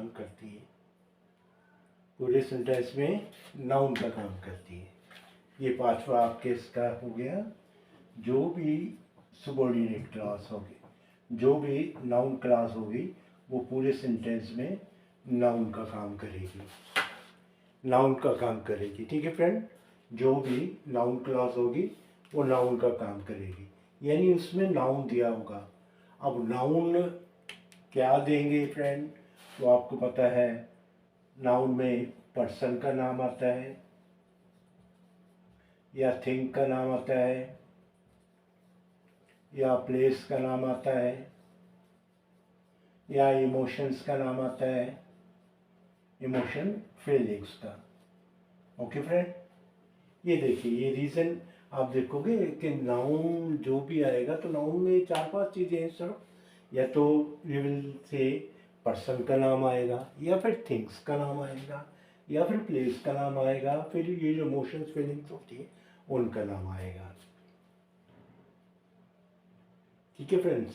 काम करती है, पूरे सेंटेंस में नाउन का काम करती है। ये पांचवा आपके इसका हो गया। जो भी सबऑर्डिनेट क्लास होगी, जो भी नाउन क्लास होगी, वो पूरे सेंटेंस में नाउन का काम करेगी, नाउन का काम करेगी। ठीक है फ्रेंड, जो भी नाउन क्लास होगी वो नाउन का काम करेगी, यानी उसमें नाउन दिया होगा। अब नाउन क्या देंगे फ्रेंड, तो आपको पता है नाउन में पर्सन का नाम आता है, या थिंग का नाम आता है, या प्लेस का नाम आता है, या इमोशंस का नाम आता है, इमोशन फीलिंग्स का। ओके फ्रेंड, ये देखिए, ये रीज़न आप देखोगे कि नाउन जो भी आएगा तो नाउन में 4-5 चीज़ें हैं सर। या तो वी विल से पर्सन का नाम आएगा, या फिर थिंग्स का नाम आएगा, या फिर प्लेस का नाम आएगा, फिर ये जो इमोशंस फीलिंग्स होती है उनका नाम आएगा। ठीक है फ्रेंड्स,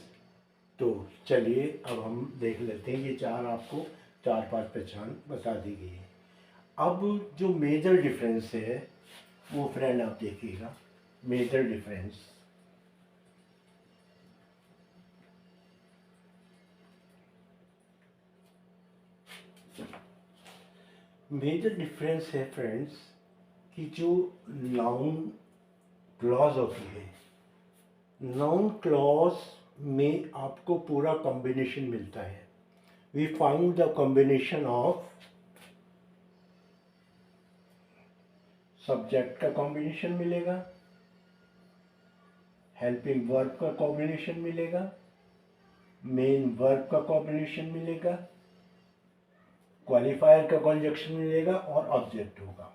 तो चलिए अब हम देख लेते हैं। ये चार आपको 4-5 पहचान बता दी गई है। अब जो मेजर डिफरेंस है वो फ्रेंड आप देखिएगा। मेजर डिफरेंस, मेजर डिफरेंस है फ्रेंड्स कि जो नाउन क्लॉज होती है, नाउन क्लॉज में आपको पूरा कॉम्बिनेशन मिलता है। We find the combination of subject का कॉम्बिनेशन मिलेगा, हेल्पिंग वर्ब का कॉम्बिनेशन मिलेगा, मेन वर्ब का कॉम्बिनेशन मिलेगा, क्वालिफायर का कॉन्जक्शन मिलेगा और ऑब्जेक्ट होगा।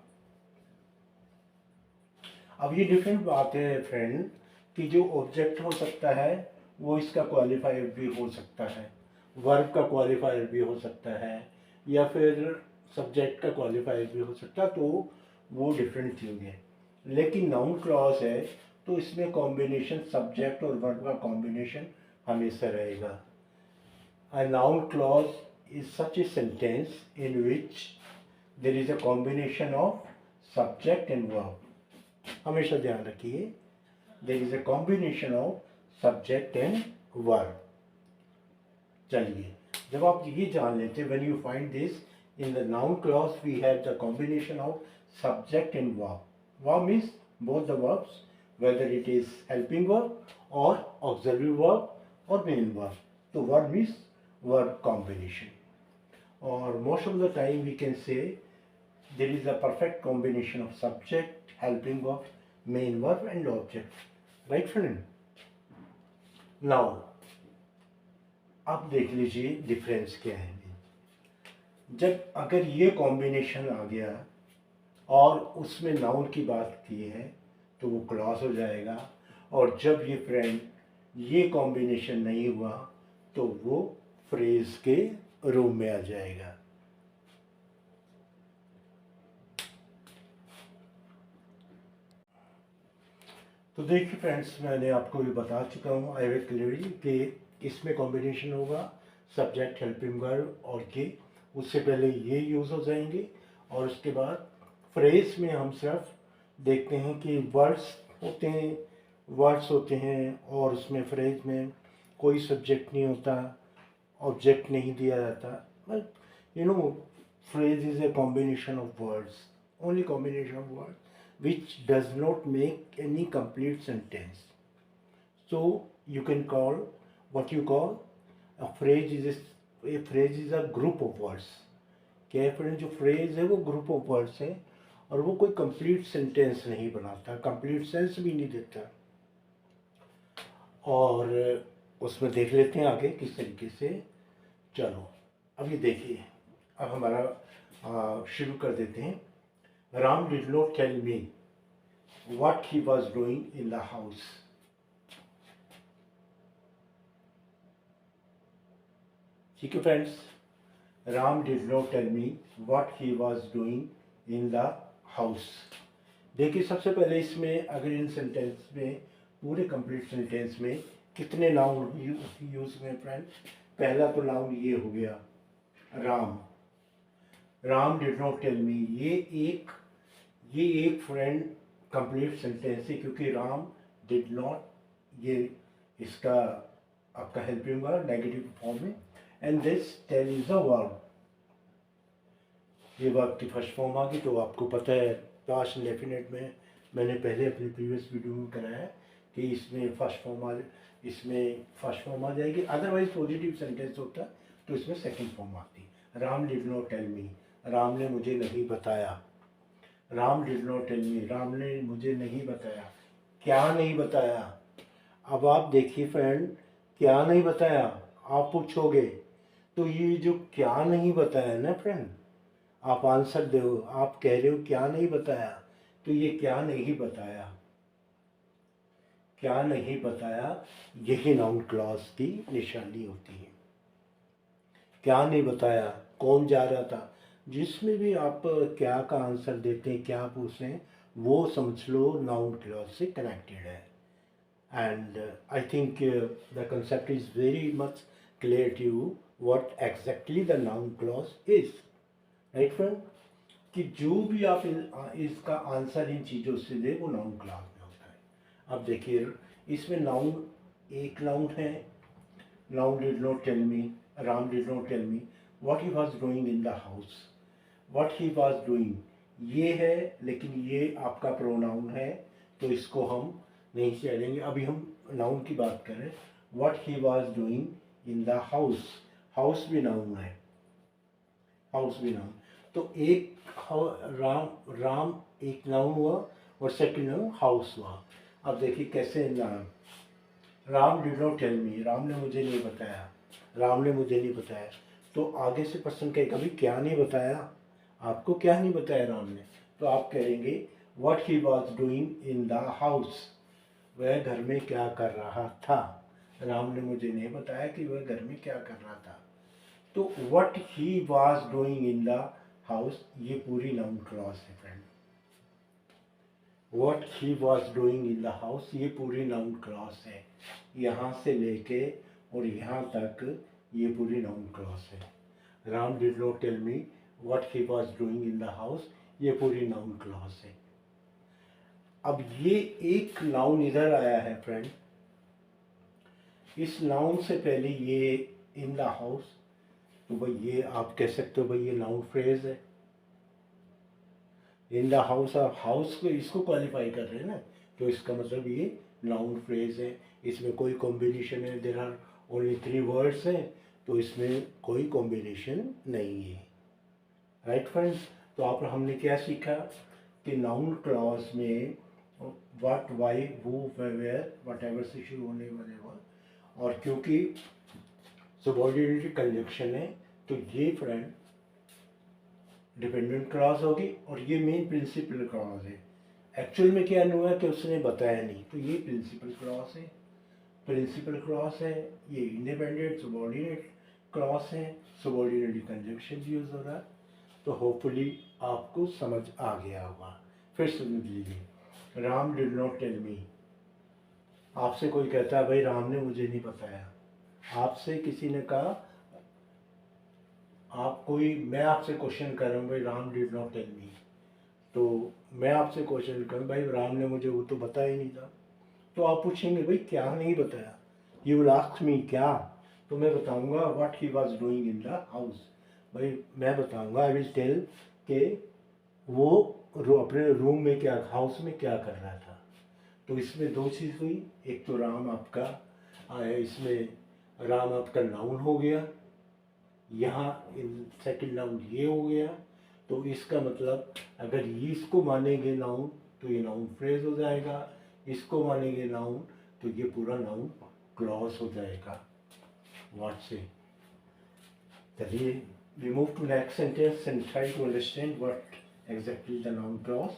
अब ये डिफरेंट बात है फ्रेंड कि जो ऑब्जेक्ट हो सकता है वो इसका क्वालिफायर भी हो सकता है, वर्ब का क्वालिफायर भी हो सकता है, या फिर सब्जेक्ट का क्वालिफायर भी हो सकता है, तो वो डिफरेंट थिंग है। लेकिन नाउन क्लॉज है तो इसमें कॉम्बिनेशन सब्जेक्ट और वर्ब का कॉम्बिनेशन हमेशा रहेगा। A noun clause is such a sentence in which there is a combination of subject and verb. हमेशा ध्यान रखिए, there is a combination of subject and verb. चलिए, जब आप ये जान लेते हैं, when you find this in the noun clause we have the combination of subject and verb. Verb means both the verbs, whether it is helping verb or auxiliary verb or main verb. तो verb means verb combination. Or most of the time we can say there is a perfect combination of subject, helping verb, main verb and object. Right friend? Now, अब देख लीजिए difference क्या है। जब अगर ये combination आ गया और उसमें नाउन की बात की है तो वो क्लॉज हो जाएगा, और जब ये फ्रेंड ये कॉम्बिनेशन नहीं हुआ तो वो फ्रेज के रूम में आ जाएगा। तो देखिए फ्रेंड्स, मैंने आपको भी बता चुका हूँ आई विल क्लियरली कि इसमें कॉम्बिनेशन होगा सब्जेक्ट, हेल्पिंग वर्ब और के। उससे पहले ये यूज़ हो जाएंगे, और उसके बाद फ्रेज में हम सिर्फ देखते हैं कि वर्ड्स होते हैं और उसमें फ्रेज में कोई सब्जेक्ट नहीं होता, ऑब्जेक्ट नहीं दिया जाता, but you know phrase is a combination of words, only combination of words which does not make any complete sentence. So you can call what you call a phrase is a group of words. क्या है friend, जो phrase है वो group of words है और वो कोई complete sentence नहीं बनाता, कंप्लीट सेंस भी नहीं देता। और उसमें देख लेते हैं आगे किस तरीके से। चलो अब ये देखिए, अब हमारा शुरू कर देते हैं। Ram did not tell me what he was doing in the house. ठीक है friends, Ram did not tell me what he was doing in the house. देखिए सबसे पहले इसमें अगर इन सेंटेंस में पूरे कंप्लीट सेंटेंस में कितने नाउन यूज हुए फ्रेंड्स। पहला तो नाउन ये हो गया, Ram Ram did not tell me, ये एक फ्रेंड कंप्लीट सेंटेंस है, क्योंकि राम डिड नॉट ये इसका आपका हेल्पिंग वर्ब नेगेटिव फॉर्म में, and this tell is a verb, ये वर्ब की फर्स्ट फॉर्म आ गई। तो आपको पता है पास्ट इंडेफिनिट में मैंने पहले अपनी प्रीवियस वीडियो में कराया है कि इसमें फर्स्ट फॉर्म आ जाएगी, अदरवाइज पॉजिटिव सेंटेंस होता है तो इसमें सेकंड फॉर्म आती है। Ram did not tell me, Ram ने मुझे नहीं बताया। Ram did not tell me, Ram ने मुझे नहीं बताया। क्या नहीं बताया? अब आप देखिए फ्रेंड, क्या नहीं बताया आप पूछोगे, तो ये जो क्या नहीं बताया ना फ्रेंड, आप आंसर दो, आप कह रहे हो क्या नहीं बताया, तो ये क्या नहीं बताया, क्या नहीं बताया, यही नाउन क्लॉज की निशानी होती है। क्या नहीं बताया, कौन जा रहा था, जिसमें भी आप क्या का आंसर देते हैं, क्या पूछते हैं, वो समझ लो नाउन क्लॉज से कनेक्टेड है। And I think the concept is very much clear to you what exactly the noun clause is, right friend, कि जो भी आप इसका आंसर इन चीज़ों से दे वो नाउन क्लॉज में होता है। अब देखिए इसमें नाउन एक नाउन है, noun did not tell me, Ram did not tell me what he was doing in the house, what he was doing ये है, लेकिन ये आपका प्रोनाउन है तो इसको हम नहीं चलेंगे। अभी हम नाउन की बात करें, what he was doing in the house, house भी नाउन है, हाउस भी नाउन, तो एक राम एक नाउन हुआ और सेकंड नाउन हाउस हुआ। अब देखिए कैसे नाम, Ram did not tell me, Ram ने मुझे नहीं बताया, राम ने मुझे नहीं बताया, तो आगे से पर्सन कहेगा भाई क्या नहीं बताया, आपको क्या नहीं बताया राम ने, तो आप कहेंगे what he was doing in the house, वह घर में क्या कर रहा था, राम ने मुझे नहीं बताया कि वह घर में क्या कर रहा था। तो what he was doing in the house ये पूरी नाउन क्लॉज है friend, what he was doing in the house ये पूरी नाउन क्लॉज है, यहाँ से लेके और यहाँ तक ये पूरी नाउन क्लॉज है। Ram did not tell me what he was doing in the house ये पूरी नाउन क्लॉज है। अब ये एक नाउन इधर आया है फ्रेंड, इस नाउन से पहले ये इन द हाउस, तो भाई ये आप कह सकते हो भाई ये नाउन फ्रेज है, इन द हाउस, आप हाउस को इसको क्वालिफाई कर रहे हैं ना, तो इसका मतलब ये नाउन फ्रेज है, इसमें कोई कॉम्बिनेशन है, देयर आर ओनली 3 वर्ड्स हैं, तो इसमें कोई कॉम्बिनेशन नहीं है, राइट फ्रेंड्स। तो आप हमने क्या सीखा कि नाउन क्लॉज में what, why, who, where, whatever से शुरू होने वाले वर्ड, और क्योंकि सबऑर्डिनेट कंजक्शन है तो ये फ्रेंड डिपेंडेंट क्लॉज होगी, और ये मेन प्रिंसिपल क्लॉज है। एक्चुअल में क्या हुआ कि उसने बताया नहीं, तो ये प्रिंसिपल क्लॉज है, प्रिंसिपल क्लॉज है, ये इंडिपेंडेंट सबऑर्डिनेट क्लॉज है, सबऑर्डिनेट कंजक्शन यूज हो रहा है। तो होपफुली आपको समझ आ गया होगा। फिर समझ लीजिए, Ram did not tell me, आपसे कोई कहता है भाई राम ने मुझे नहीं बताया, आपसे किसी ने कहा, आप कोई, मैं आपसे क्वेश्चन कर रहा हूँ भाई Ram did not tell me, तो मैं आपसे क्वेश्चन करूँ भाई राम ने मुझे वो तो बताया ही नहीं था, तो आप पूछेंगे भाई क्या नहीं बताया, यू विल आस्क मी क्या, तो मैं बताऊंगा what he was doing in the house, भाई मैं बताऊंगा, आई विल टेल कि वो अपने रूम में क्या, हाउस में क्या कर रहा था। तो इसमें दो चीज़ हुई, एक तो राम आपका इसमें राम आपका नाउन हो गया, यहाँ सेकंड नाउन ये हो गया, तो इसका मतलब अगर ये इसको मानेंगे नाउन तो ये नाउन फ्रेज हो जाएगा, इसको मानेंगे नाउन तो ये पूरा नाउन क्लॉज हो जाएगा। व्हाट से, चलिए we move to next sentence and try to understand what exactly the noun clause.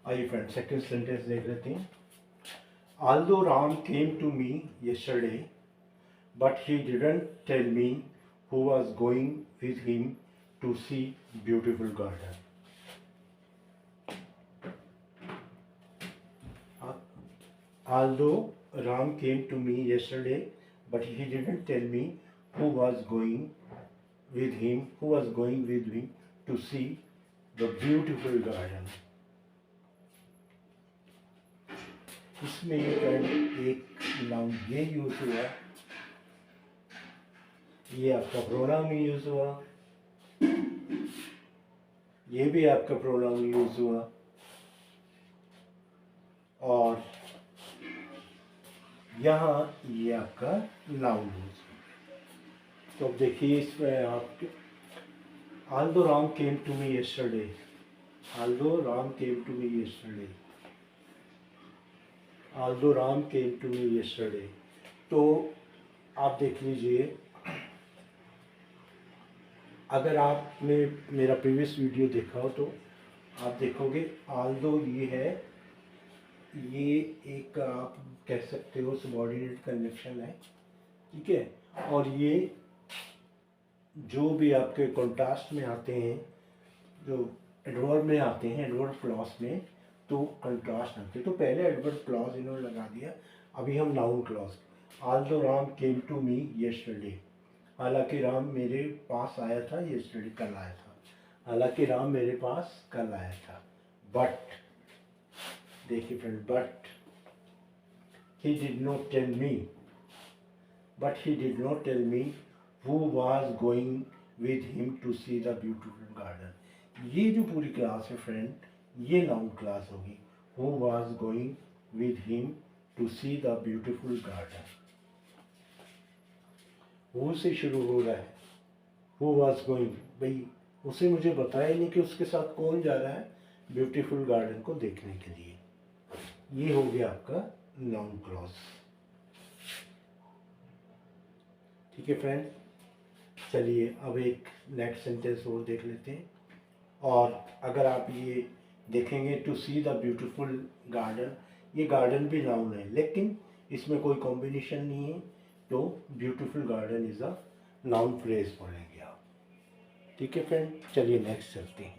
आइए फ्रेंड सेकंड सेंटेंस देख लेते हैं। Although Ram came to me yesterday, but he didn't tell me who was going with him to see beautiful garden. Although Ram came to me yesterday, but he didn't tell me who was going with him to see the beautiful garden. इसमें एक noun ये use हुआ, ये आपका pronoun use हुआ, ये भी आपका प्रोनाउन यूज हुआ, और यहाँ ये आपका नाउन यूज हुआ। तो अब देखिए इसमें आप although Ram came to me yesterday, although Ram came to me yesterday, although Ram came to me yesterday, तो आप देख लीजिए, अगर आपने मेरा प्रीवियस वीडियो देखा हो तो आप देखोगे although ये है, ये एक आप कह सकते हो सबऑर्डिनेट कंजंक्शन है, ठीक है। और ये जो भी आपके कॉन्ट्रास्ट में आते हैं, जो एडवर्ब में आते हैं, एडवर्ब क्लॉज में, तो कंट्रास्ट आते हैं। तो पहले एडवर्ब क्लॉज इन्होंने लगा दिया, अभी हम noun clause. although Ram came to me yesterday, हालांकि राम मेरे पास आया था yesterday, कल आया था, हालांकि राम मेरे पास कल आया था। बट देखिए friend, but he did not tell me, but he did not tell me who was going with him to see the beautiful garden. ये जो पूरी क्लास है फ्रेंड, ये नाउन क्लास होगी। Who was going with him to see the beautiful garden. Who से शुरू हो रहा है, Who was going, भाई उसे मुझे बताया ही नहीं कि उसके साथ कौन जा रहा है ब्यूटीफुल गार्डन को देखने के लिए। ये हो गया आपका नाउन क्लॉज, ठीक है फ्रेंड। चलिए अब एक नेक्स्ट सेंटेंस और देख लेते हैं। और अगर आप ये देखेंगे to see the beautiful garden, ये गार्डन भी नाउन है लेकिन इसमें कोई कॉम्बिनेशन नहीं है, तो beautiful garden is a noun phrase बोलेंगे आप, ठीक है फ्रेंड। चलिए नेक्स्ट चलते हैं।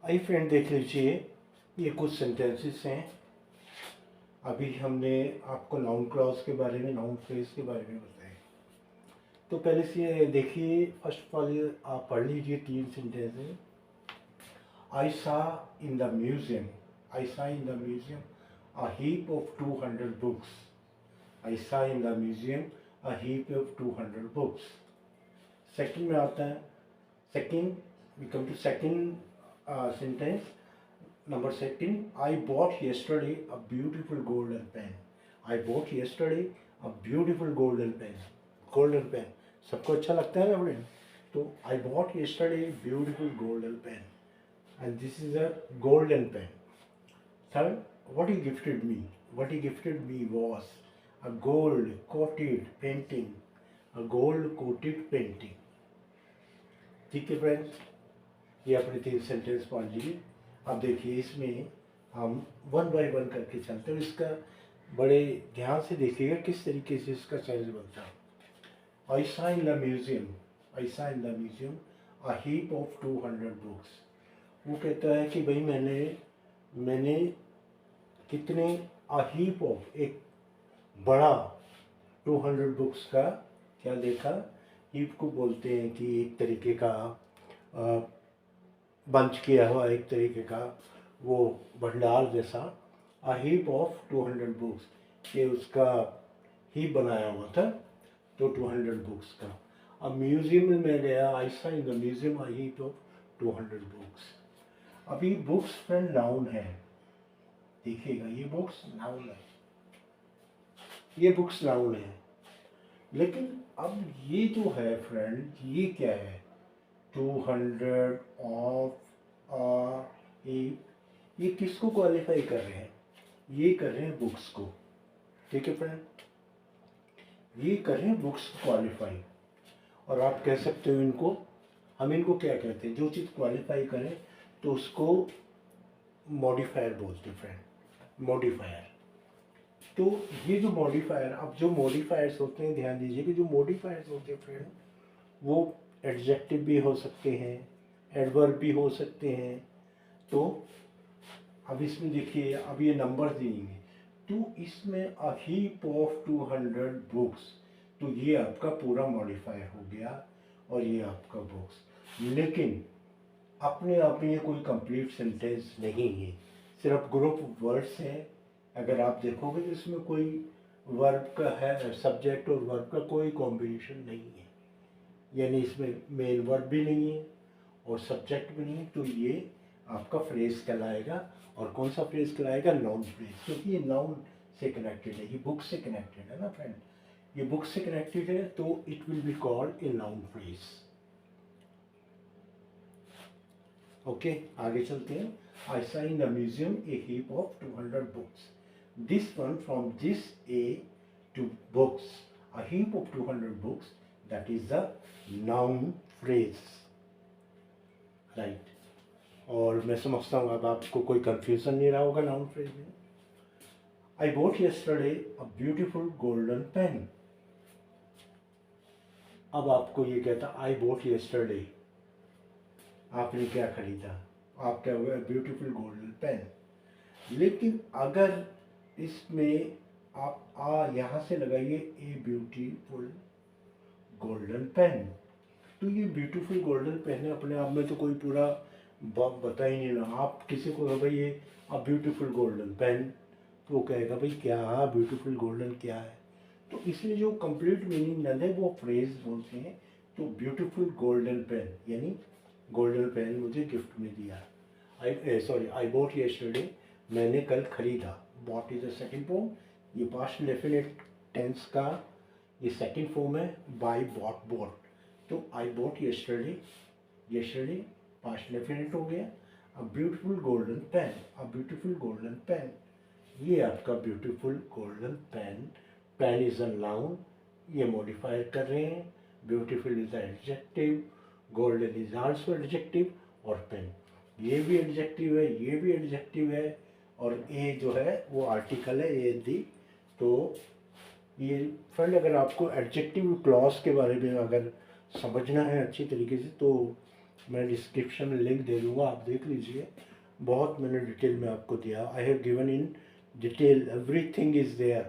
आई फ्रेंड देख लीजिए, ये कुछ सेंटेंसेस हैं। अभी हमने आपको नाउन क्लॉज के बारे में, नाउन फ्रेज के बारे में बताया। तो पहले से देखिए, फर्स्ट ऑफ ऑल आप पढ़ लीजिए 3 sentences. I saw in the museum, I saw in the museum a heap of 200 books. I saw in the museum a heap of 200 books. Second में आता है, second we come to second sentence, number second, I bought yesterday a beautiful golden pen. I bought yesterday a beautiful golden pen. Golden pen सबको अच्छा लगता है ना friend, तो I bought yesterday a beautiful golden pen and this is a golden pen. Third, what he gifted me, what he gifted me was a gold coated painting, a gold coated painting. ठीक है friends, ये अपने 3 sentence पढ़ लीजिए। अब देखिए इसमें हम वन बाय वन करके चलते हैं, इसका बड़े ध्यान से देखिएगा किस तरीके से इसका सेंस बनता है। आई saw in the museum, I saw in the museum a heap of 200 books. वो कहता है कि भाई मैंने कितने, अ हीप ऑफ, एक बड़ा 200 बुक्स का क्या देखा। हीप को बोलते हैं कि एक तरीके का बंच किया हुआ, एक तरीके का वो भंडार जैसा। अ हीप ऑफ 200 बुक्स, ये उसका हीप बनाया हुआ था, तो 200 बुक्स का। अब म्यूजियम में गया, आई saw in the museum a heap of 200 books. अभी बुक्स फ्रेंड नाउन है, देखिएगा ये बुक्स नाउन है, ये बुक्स नाउन है, लेकिन अब ये जो है फ्रेंड, ये क्या है, 200 ऑफ ये किसको क्वालिफाई कर रहे हैं, ये कर रहे हैं बुक्स को, ठीक है फ्रेंड, ये कर रहे हैं बुक्स क्वालिफाई। और आप कह सकते हो इनको, हम इनको क्या कहते हैं, जो चीज़ क्वालिफाई करें तो उसको मॉडिफायर बोलते हैं फ्रेंड, मॉडिफायर। तो ये जो मॉडिफायर, अब जो मॉडिफायर्स होते हैं, ध्यान दीजिए कि जो मॉडिफायर्स होते हैं फ्रेंड, वो एडजेक्टिव भी हो सकते हैं, एडवर्ब भी हो सकते हैं। तो अब इसमें देखिए, अब ये नंबर देंगे तो इसमें अ हीप ऑफ 200 बुक्स, तो ये आपका पूरा मॉडिफायर हो गया और ये आपका बुक्स। लेकिन अपने आप में ये कोई कंप्लीट सेंटेंस नहीं है, सिर्फ ग्रुप वर्ड्स हैं। अगर आप देखोगे तो इसमें कोई वर्ब का है, सब्जेक्ट और वर्ब का कोई कॉम्बिनेशन नहीं है, यानी इसमें मेन वर्ब भी नहीं है और सब्जेक्ट भी नहीं है। तो ये आपका फ्रेज कहलाएगा। और कौन सा फ्रेज कहलाएगा? नाउन फ्रेज, क्योंकि ये नाउन से कनेक्टेड है, ये बुक से कनेक्टेड है ना फ्रेंड, ये बुक से कनेक्टेड है, तो it will be called a noun phrase. Okay, आगे चलते हैं। I saw in the museum a heap of 200 books. This one from this A to books. A heap of 200 books. That is the noun phrase. Right. और मैं समझता हूँ अब आपको कोई कंफ्यूजन नहीं रहा होगा नाउन फ्रेज में। I bought yesterday a beautiful golden pen. अब आपको ये कहता I bought yesterday, आपने क्या खरीदा? आप क्या हुआ? Beautiful golden pen. लेकिन अगर इसमें आप यहाँ से लगाइए ए ब्यूटीफुल गोल्डन पेन, तो ये ब्यूटीफुल गोल्डन पेन है, अपने आप में तो कोई पूरा बता ही नहीं रहा। आप किसी को भाई ये अ ब्यूटीफुल गोल्डन पेन, तो वो कहेगा भाई क्या ब्यूटीफुल गोल्डन क्या है? तो इसलिए जो कंप्लीट मीनिंग न दे वो फ्रेज बोलते हैं। तो ब्यूटीफुल गोल्डन पेन यानी गोल्डन पेन मुझे गिफ्ट में दिया। आई बॉट यस्टरडे, मैंने कल खरीदा। Bought is the second form, ये पास्ट डेफिनेट टेंस का ये सेकंड फॉर्म है। Buy, bought, bought. तो I bought yesterday, yesterday past definite हो गया। A beautiful golden pen, a beautiful golden pen, ये आपका beautiful golden pen. Pen is a noun, ये मॉडिफाई कर रहे हैं। Beautiful is adjective, golden is also adjective, और पेन ये भी एडजेक्टिव है, ये भी एडजेक्टिव है, और ए जो है वो आर्टिकल है, ए दी। तो ये फ्रेंड, अगर आपको एडजेक्टिव क्लॉज के बारे में अगर समझना है अच्छी तरीके से तो मैं डिस्क्रिप्शन में लिंक दे दूँगा, आप देख लीजिए। बहुत मैंने डिटेल में आपको दिया। I have given in detail, everything is there,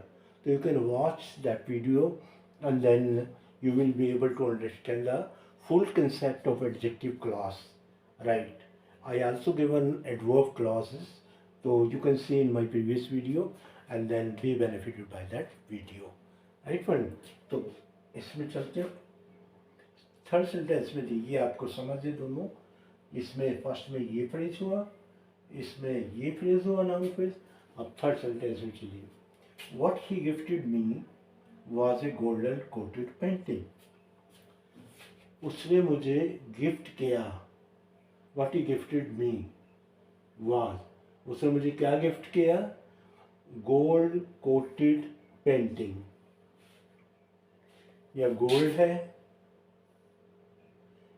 तो you can watch that video and then you will be able to understand the full concept of adjective clause, right? I also given adverb clauses, so you can see in my previous video and then be benefited by that video, right friend? तो इसमें चलते हैं third sentence में। ये आपको समझ है दोनों, इसमें फर्स्ट में ये फ्रेज हुआ, इसमें ये फ्रेज हुआ नाउन फ्रेज। अब थर्ड सेंटेंस में चलिए। What he gifted me was a golden coated painting. उसने मुझे गिफ्ट किया। What he gifted me was, उसने मुझे क्या गिफ्ट किया? Gold coated painting. यह गोल्ड है,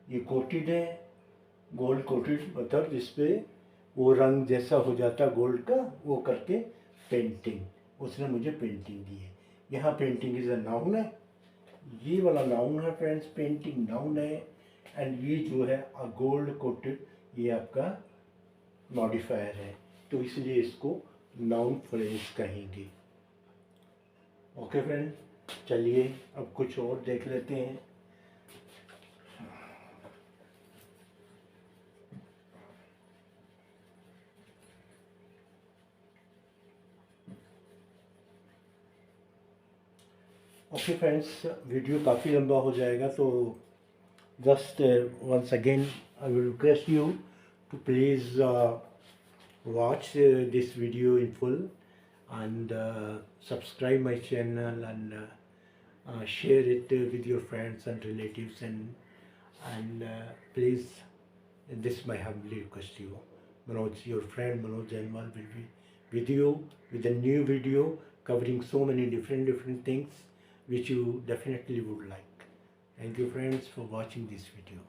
ये कोटेड है। गोल्ड कोटेड मतलब जिसपे वो रंग जैसा हो जाता गोल्ड का, वो करके पेंटिंग, उसने मुझे पेंटिंग दी है। यहाँ पेंटिंग इज अ नाउन है, ये वाला नाउन है फ्रेंड्स, पेंटिंग नाउन है, एंड ये जो है अ गोल्ड कोटेड ये आपका मॉडिफायर है, तो इसलिए इसको नाउन फ्रेज कहेंगे। ओके फ्रेंड, चलिए अब कुछ और देख लेते हैं। ओके फ्रेंड्स, वीडियो काफ़ी लंबा हो जाएगा, तो just once again I will request you to please watch this video in full and subscribe my channel and share it with your friends and relatives, and please, this is my humbly request to you. Manoj, your friend Manoj Jainwal will be with you with a new video covering so many different things which you definitely would like. Thank you friends for watching this video.